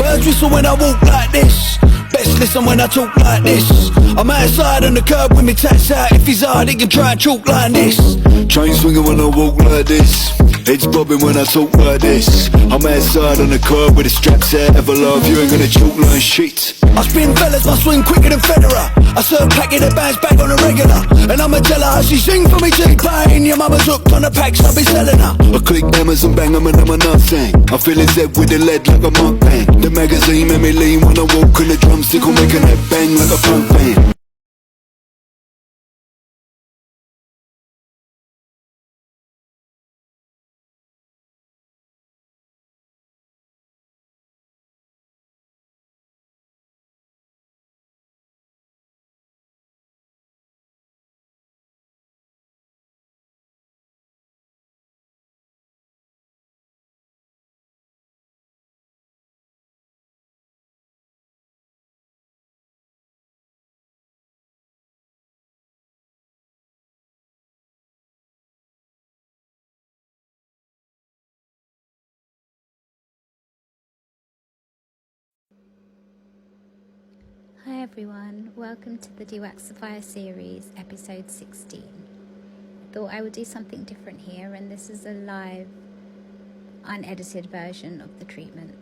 Birds whistle when I walk like this. Best listen when I talk like this. I'm outside on the curb with me tats out. If he's hard, he can try and chalk like this. Chain swinging when I walk like this. Heads bobbing when I talk like this. I'm outside on the curb with the straps out. Ever love, you ain't gonna chalk like shit. I spin fellas, I swing quicker than Federer. I serve packing the bands back on the regular. And I'ma tell her how she sing for me T-Pain. Your mama's hooked on the packs, I'll be selling her. I click hammers and bang them and I'm a nothing. I'm feeling zed with the lead like a mukbang. The magazine made me lean when I walk and the drumstick will making that bang like a punk band. Hi everyone, welcome to the Dewaxify series, episode 16. I thought I would do something different here, and this is a live, unedited version of the treatment.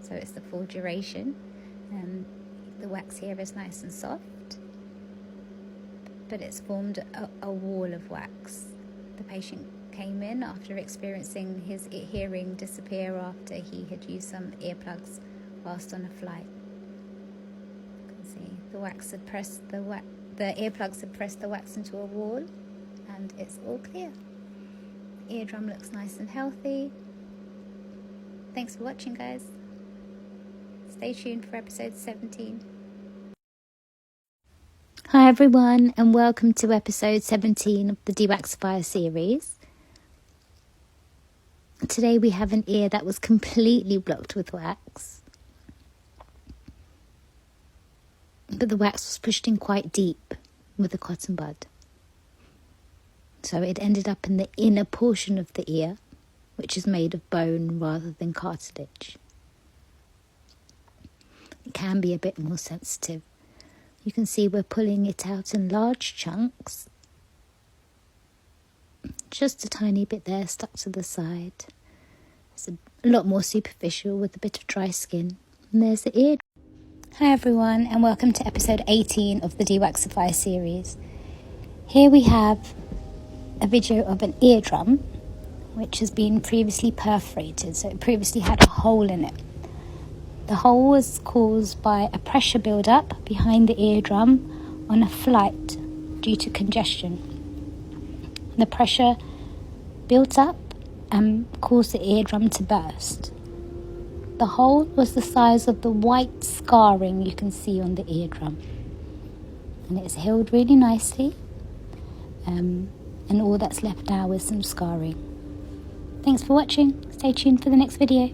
So it's the full duration. The wax here is nice and soft, but it's formed a wall of wax. The patient came in after experiencing his hearing disappear after he had used some earplugs whilst on a flight. The wax had pressed the earplugs had pressed the wax into a wall, and it's all clear. The eardrum looks nice and healthy. Thanks for watching, guys. Stay tuned for episode 17. Hi everyone, and welcome to episode 17 of the Dewaxify series. Today we have an ear that was completely blocked with wax. But the wax was pushed in quite deep with a cotton bud. So it ended up in the inner portion of the ear, which is made of bone rather than cartilage. It can be a bit more sensitive. You can see we're pulling it out in large chunks. Just a tiny bit there stuck to the side. It's a lot more superficial with a bit of dry skin. And there's the ear. Hi everyone, and welcome to episode 18 of the Dewaxify series. Here we have a video of an eardrum which has been previously perforated, so it previously had a hole in it. The hole was caused by a pressure build-up behind the eardrum on a flight due to congestion. The pressure built up and caused the eardrum to burst. The hole was the size of the white scarring you can see on the eardrum. And it's healed really nicely. And all that's left now is some scarring. Thanks for watching. Stay tuned for the next video.